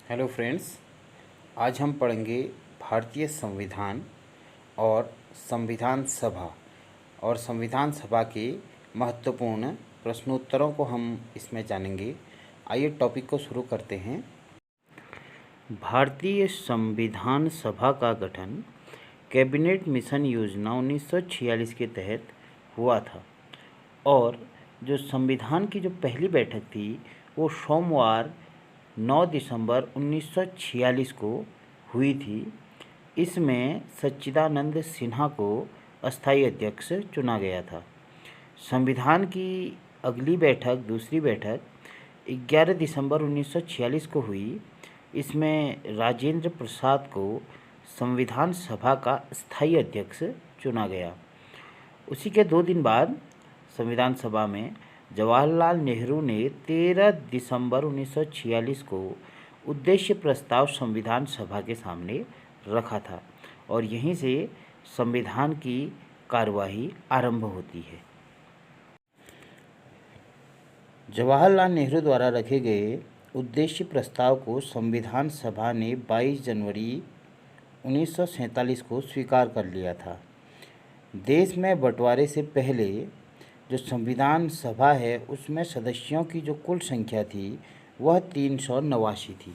Hello friends, आज हम पढ़ेंगे भारतीय संविधान और संविधान सभा के महत्वपूर्ण प्रश्नोत्तरों को हम इसमें जानेंगे। आइए टॉपिक को शुरू करते हैं। भारतीय संविधान सभा का गठन कैबिनेट मिशन योजना 1946 के तहत हुआ था और जो संविधान की जो पहली बैठक थी वो सोमवार 9 दिसंबर 1946 को हुई थी। इसमें सच्चिदानंद सिन्हा को अस्थायी अध्यक्ष चुना गया था। संविधान की अगली बैठक, दूसरी बैठक 11 दिसंबर 1946 को हुई। इसमें राजेंद्र प्रसाद को संविधान सभा का स्थायी अध्यक्ष चुना गया। उसी के 2 दिन बाद संविधान सभा में जवाहरलाल नेहरू ने 13 दिसंबर 1946 को उद्देश्य प्रस्ताव संविधान सभा के सामने रखा था और यहीं से संविधान की कार्यवाही आरंभ होती है। जवाहरलाल नेहरू द्वारा रखे गए उद्देश्य प्रस्ताव को संविधान सभा ने 22 जनवरी 1947 को स्वीकार कर लिया था। देश में बंटवारे से पहले जो संविधान सभा है उसमें सदस्यों की जो कुल संख्या थी वह 389 थी।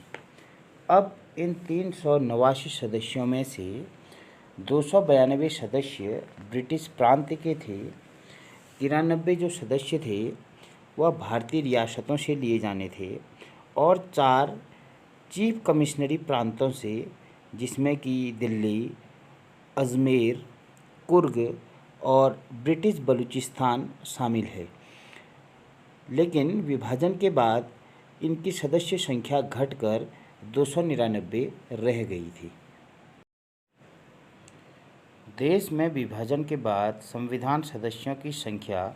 अब इन 389 सदस्यों में से 292 सदस्य ब्रिटिश प्रांत के थे, 93 जो सदस्य थे वह भारतीय रियासतों से लिए जाने थे और 4 चीफ कमिश्नरी प्रांतों से, जिसमें कि दिल्ली, अजमेर, कुर्ग और ब्रिटिश बलूचिस्तान शामिल है। लेकिन विभाजन के बाद इनकी सदस्य संख्या घटकर 299 रह गई थी। देश में विभाजन के बाद संविधान सदस्यों की संख्या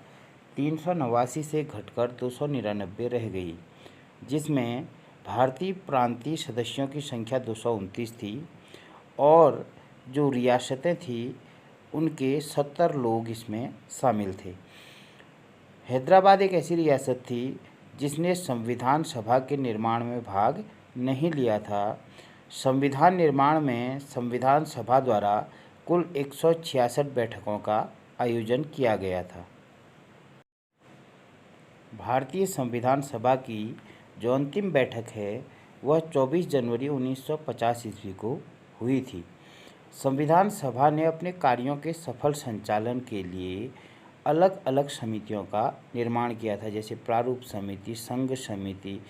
389 से घटकर 299 रह गई, जिसमें भारतीय प्रांतीय सदस्यों की संख्या 229 थी और जो रियासतें थी उनके 70 लोग इसमें शामिल थे। हैदराबाद एक ऐसी रियासत थी जिसने संविधान सभा के निर्माण में भाग नहीं लिया था। संविधान निर्माण में संविधान सभा द्वारा कुल 166 बैठकों का आयोजन किया गया था। भारतीय संविधान सभा की जो अंतिम बैठक है वह 24 जनवरी 1950 ईस्वी को हुई थी। संविधान सभा ने अपने कार्यों के सफल संचालन के लिए अलग अलग समितियों का निर्माण किया था, जैसे प्रारूप समिति, संघ समिति।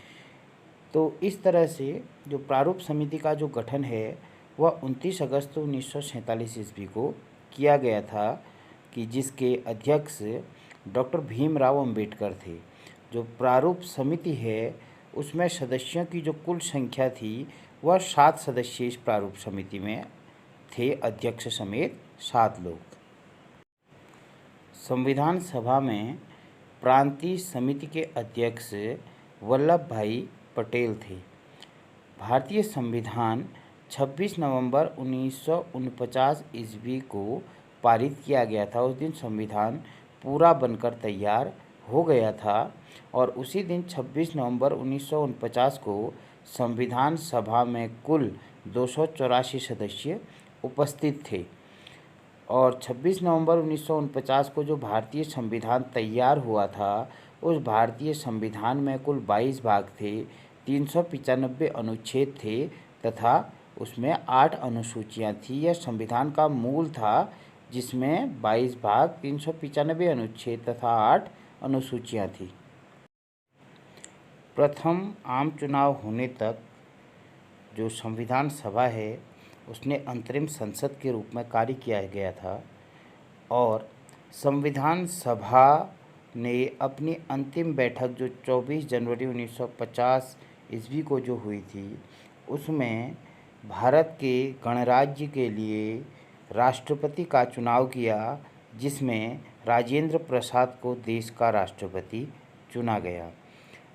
तो इस तरह से जो प्रारूप समिति का जो गठन है वह 29 अगस्त 1947 ईस्वी को किया गया था, कि जिसके अध्यक्ष डॉक्टर भीमराव अंबेडकर थे। जो प्रारूप समिति है उसमें सदस्यों की जो कुल संख्या थी वह 7 सदस्य इस प्रारूप समिति में थे, अध्यक्ष समेत 7 लोग। संविधान सभा में प्रांतीय समिति के अध्यक्ष वल्लभ भाई पटेल थे। भारतीय संविधान 26 नवंबर 1949 ईस्वी को पारित किया गया था। उस दिन संविधान पूरा बनकर तैयार हो गया था और उसी दिन 26 नवंबर 1949 को संविधान सभा में कुल 284 सदस्य उपस्थित थे और 26 नवंबर 1949 को जो भारतीय संविधान तैयार हुआ था उस भारतीय संविधान में कुल 22 भाग थे, 395 अनुच्छेद थे तथा उसमें 8 अनुसूचियां थी। यह संविधान का मूल था जिसमें 22 भाग, 395 अनुच्छेद तथा 8 अनुसूचियां थी। प्रथम आम चुनाव होने तक जो संविधान सभा है उसने अंतरिम संसद के रूप में कार्य किया गया था और संविधान सभा ने अपनी अंतिम बैठक जो 24 जनवरी 1950 ईस्वी को जो हुई थी उसमें भारत के गणराज्य के लिए राष्ट्रपति का चुनाव किया, जिसमें राजेंद्र प्रसाद को देश का राष्ट्रपति चुना गया।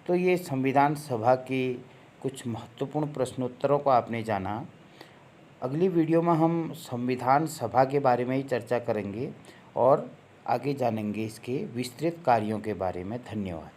तो ये संविधान सभा के कुछ महत्वपूर्ण प्रश्नोत्तरों को आपने जाना। अगली वीडियो में हम संविधान सभा के बारे में ही चर्चा करेंगे और आगे जानेंगे इसके विस्तृत कार्यों के बारे में। धन्यवाद।